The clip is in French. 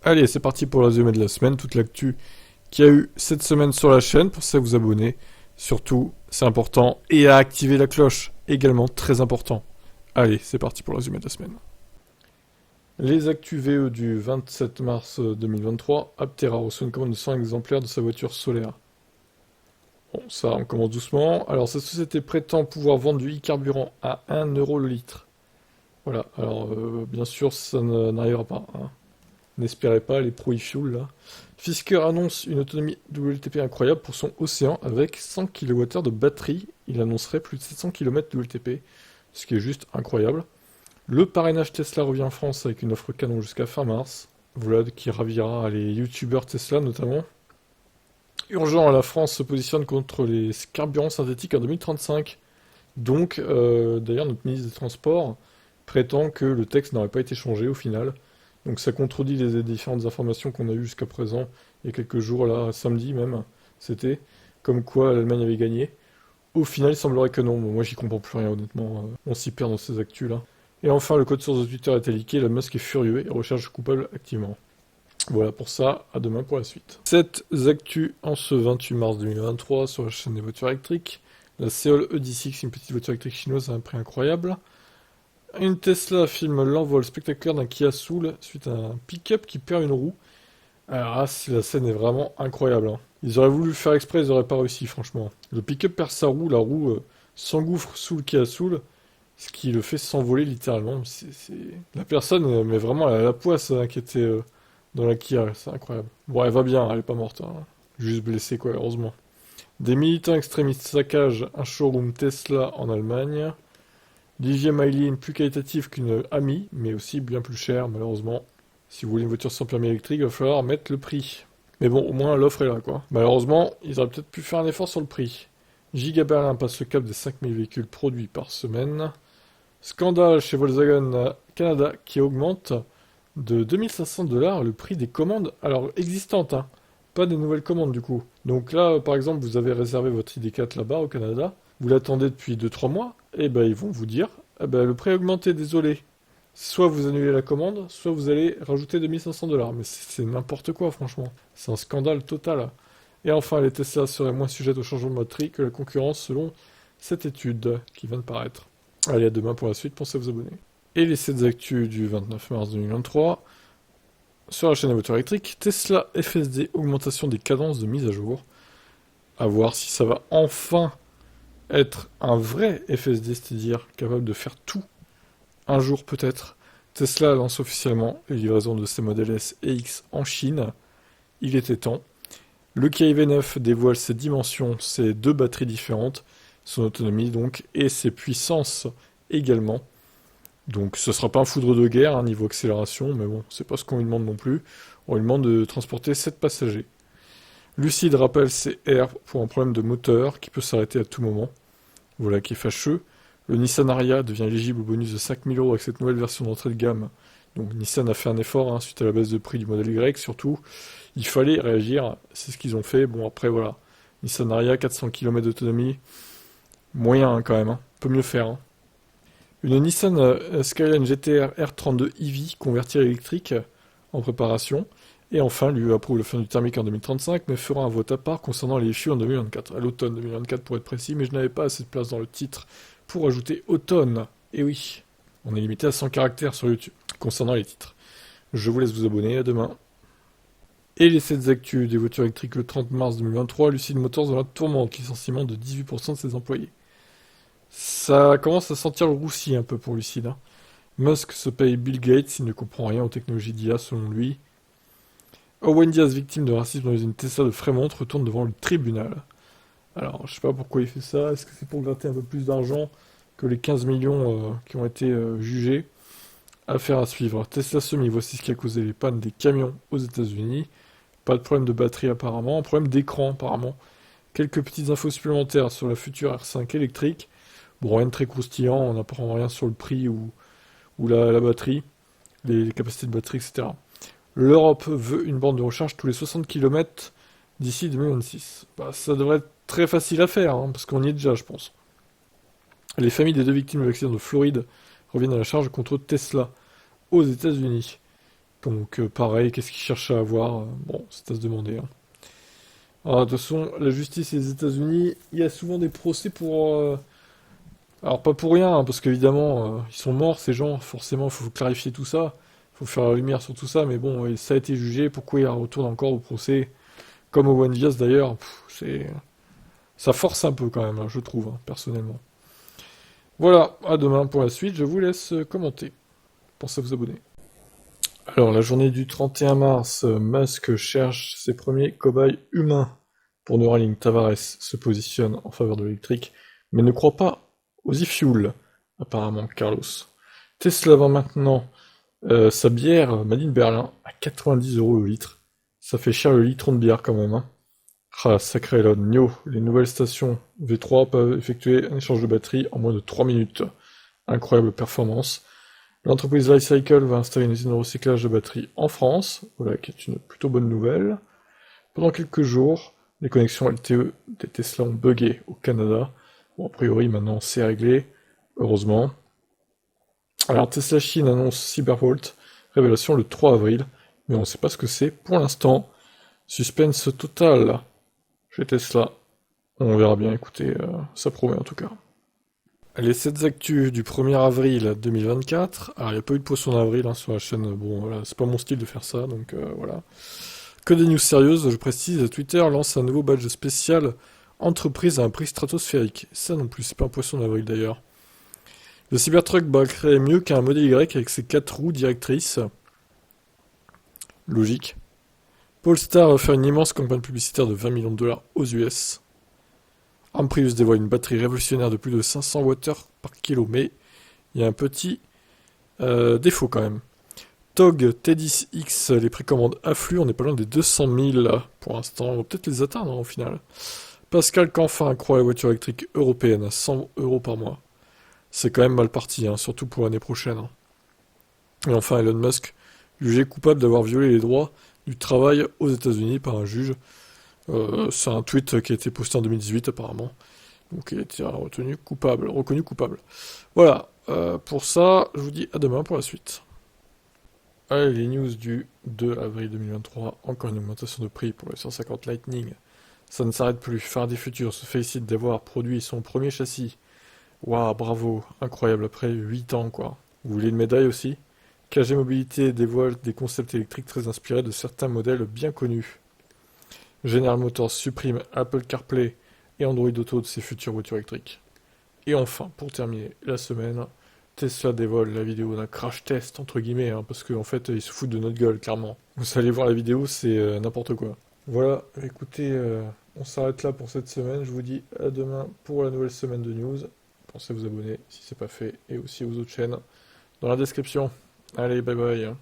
Allez, c'est parti pour le résumé de la semaine, toute l'actu qu'il y a eu cette semaine sur la chaîne. Pour ça, vous abonner. Surtout, c'est important. Et à activer la cloche, également très important. Allez, c'est parti pour le résumé de la semaine. Les actus VE du 27 mars 2023. Aptera reçoit une commande de 100 exemplaires de sa voiture solaire. Bon, ça, on commence doucement. Alors, cette société prétend pouvoir vendre du e-carburant à 1 € le litre. Voilà, alors, bien sûr, ça n'arrivera pas, hein. N'espérez pas les pro e-fuel là. Fisker annonce une autonomie WLTP incroyable pour son Océan avec 100 kWh de batterie. Il annoncerait plus de 700 km WLTP, ce qui est juste incroyable. Le parrainage Tesla revient en France avec une offre canon jusqu'à fin mars. Voilà qui ravira les youtubeurs Tesla notamment. Urgent, la France se positionne contre les carburants synthétiques en 2035. Donc, d'ailleurs, notre ministre des Transports prétend que le texte n'aurait pas été changé au final. Donc ça contredit les différentes informations qu'on a eues jusqu'à présent, il y a quelques jours, là, samedi même, c'était, comme quoi l'Allemagne avait gagné. Au final, il semblerait que non. Bon, moi, j'y comprends plus rien, honnêtement. On s'y perd dans ces actus-là. Et enfin, le code source de Twitter a été leaké, Elon Musk est furieux et recherche coupable activement. Voilà pour ça, à demain pour la suite. Cette actus en ce 28 mars 2023 sur la chaîne des voitures électriques. La Seol ED6, une petite voiture électrique chinoise à un prix incroyable. Une Tesla filme l'envol spectaculaire d'un Kia Soul suite à un pick-up qui perd une roue. Alors là, la scène est vraiment incroyable, hein. Ils auraient voulu le faire exprès, ils n'auraient pas réussi, franchement. Le pick-up perd sa roue, la roue s'engouffre sous le Kia Soul, ce qui le fait s'envoler littéralement. La personne, mais vraiment, elle a la poisse hein, qui était dans la Kia, c'est incroyable. Bon, elle va bien, elle est pas morte, hein. Juste blessée, quoi, heureusement. Des militants extrémistes saccagent un showroom Tesla en Allemagne. Dixième Eileen, plus qualitative qu'une Ami, mais aussi bien plus chère, malheureusement. Si vous voulez une voiture sans permis électrique, il va falloir mettre le prix. Mais bon, au moins l'offre est là, quoi. Malheureusement, ils auraient peut-être pu faire un effort sur le prix. Giga Berlin passe le cap des 5000 véhicules produits par semaine. Scandale chez Volkswagen Canada qui augmente de 2500 $ le prix des commandes, alors existantes, hein. Pas des nouvelles commandes du coup. Donc là, par exemple, vous avez réservé votre ID4 là-bas au Canada, vous l'attendez depuis 2-3 mois, et ben ils vont vous dire, eh ben, le prix a augmenté, désolé. Soit vous annulez la commande, soit vous allez rajouter 2500 $. Mais c'est n'importe quoi, franchement. C'est un scandale total. Et enfin, les Tesla seraient moins sujettes au changement de batterie que la concurrence selon cette étude qui vient de paraître. Allez, à demain pour la suite, pensez à vous abonner. Et les 7 actus du 29 mars 2023. Sur la chaîne des voitures électriques, Tesla FSD, augmentation des cadences de mise à jour. À voir si ça va enfin être un vrai FSD, c'est-à-dire capable de faire tout un jour peut-être. Tesla lance officiellement les livraisons de ses modèles S et X en Chine. Il était temps. Le Kia EV9 dévoile ses dimensions, ses 2 batteries différentes, son autonomie donc, et ses puissances également. Donc ce sera pas un foudre de guerre hein, niveau accélération, mais bon, c'est pas ce qu'on lui demande non plus. On lui demande de transporter 7 passagers. Lucid rappelle ses R pour un problème de moteur qui peut s'arrêter à tout moment. Voilà qui est fâcheux. Le Nissan Ariya devient éligible au bonus de 5000 € avec cette nouvelle version d'entrée de gamme. Donc Nissan a fait un effort hein, suite à la baisse de prix du modèle Y surtout. Il fallait réagir, c'est ce qu'ils ont fait. Bon après voilà, Nissan Ariya 400 km d'autonomie, moyen hein, quand même, hein. Peut mieux faire, hein. Une Nissan Skyline GT-R R32 EV convertie à électrique en préparation. Et enfin, l'UE approuve le fin du thermique en 2035, mais fera un vote à part concernant les FU en 2024, à l'automne 2024 pour être précis, mais je n'avais pas assez de place dans le titre pour ajouter automne. Et oui, on est limité à 100 caractères sur YouTube concernant les titres. Je vous laisse vous abonner, à demain. Et les 7 actus des voitures électriques le 30 mars 2023, Lucid Motors dans la tourmente, licenciement de 18% de ses employés. Ça commence à sentir le roussi un peu pour Lucid, hein. Musk se paye Bill Gates, il ne comprend rien aux technologies d'IA selon lui. Owen Diaz, victime de racisme dans l'usine Tesla de Fremont, retourne devant le tribunal. Alors, je sais pas pourquoi il fait ça. Est-ce que c'est pour gratter un peu plus d'argent que les 15 millions qui ont été jugés? Affaire à suivre. Tesla Semi, voici ce qui a causé les pannes des camions aux États-Unis. Pas de problème de batterie apparemment, un problème d'écran apparemment. Quelques petites infos supplémentaires sur la future R5 électrique. Bon, rien de très croustillant, on n'apprend rien sur le prix ou la batterie, les capacités de batterie, etc. L'Europe veut une borne de recharge tous les 60 km d'ici 2026. Bah, ça devrait être très facile à faire, hein, parce qu'on y est déjà, je pense. Les familles des 2 victimes de l'accident de Floride reviennent à la charge contre Tesla aux États-Unis. Donc pareil, qu'est-ce qu'ils cherchent à avoir? Bon, c'est à se demander, hein. Alors, de toute façon, la justice et les États-Unis, il y a souvent des procès pour... alors pas pour rien, hein, parce qu'évidemment, ils sont morts ces gens, forcément, il faut clarifier tout ça, il faut faire la lumière sur tout ça, mais bon, et ça a été jugé, pourquoi il retourne encore au procès? Comme au One d'ailleurs, c'est... Ça force un peu quand même, hein, je trouve, hein, personnellement. Voilà, à demain pour la suite, je vous laisse commenter. Pensez à vous abonner. Alors, la journée du 31 mars, Musk cherche ses premiers cobayes humains pour Neuralink. Tavares se positionne en faveur de l'électrique, mais ne croit pas aux e-fuels, apparemment, Carlos. Tesla vend maintenant sa bière Made in Berlin à 90 € le litre. Ça fait cher le litron de bière quand même, hein. Ah, sacré Elon. Nio, les nouvelles stations V3 peuvent effectuer un échange de batterie en moins de 3 minutes. Incroyable performance. L'entreprise Li-Cycle va installer une usine de recyclage de batteries en France, voilà qui est une plutôt bonne nouvelle. Pendant quelques jours, les connexions LTE des Tesla ont bugué au Canada. Bon, a priori, maintenant, c'est réglé, heureusement. Alors, Tesla Chine annonce Cybervolt, révélation le 3 avril, mais on ne sait pas ce que c'est pour l'instant. Suspense total chez Tesla. On verra bien, écoutez, ça promet en tout cas. Les 7 actus du 1er avril 2024. Alors, il n'y a pas eu de poisson d'avril hein, sur la chaîne. Bon, voilà, c'est pas mon style de faire ça, donc voilà. Que des news sérieuses, je précise. Twitter lance un nouveau badge spécial entreprise à un prix stratosphérique. Ça non plus, c'est pas un poisson d'avril d'ailleurs. Le Cybertruck braquerait mieux qu'un modèle Y avec ses 4 roues directrices. Logique. Polestar va faire une immense campagne publicitaire de 20 millions de dollars aux US. Amprius dévoile une batterie révolutionnaire de plus de 500 Wh par kilo, mais il y a un petit défaut quand même. TOG T10X, les précommandes affluent, on n'est pas loin des 200 000 là, pour l'instant, on va peut-être les atteindre hein, au final. Pascal Canfin croit à la voiture électrique européenne à 100 € par mois. C'est quand même mal parti, hein, surtout pour l'année prochaine. Hein. Et enfin Elon Musk, jugé coupable d'avoir violé les droits du travail aux États-Unis par un juge. C'est un tweet qui a été posté en 2018 apparemment. Donc il a été reconnu coupable. Voilà, pour ça, je vous dis à demain pour la suite. Allez, les news du 2 avril 2023, encore une augmentation de prix pour le 150 Lightning. Ça ne s'arrête plus, Faraday Future se félicite d'avoir produit son premier châssis. Waouh, bravo, incroyable, après 8 ans quoi. Vous voulez une médaille aussi? KG Mobilité dévoile des concepts électriques très inspirés de certains modèles bien connus. General Motors supprime Apple CarPlay et Android Auto de ses futures voitures électriques. Et enfin, pour terminer la semaine, Tesla dévoile la vidéo d'un crash test, entre guillemets, hein, parce qu'en fait, ils se foutent de notre gueule, clairement. Vous allez voir la vidéo, c'est n'importe quoi. Voilà, écoutez, on s'arrête là pour cette semaine. Je vous dis à demain pour la nouvelle semaine de news. Pensez à vous abonner si c'est pas fait, et aussi aux autres chaînes dans la description. Allez, bye bye.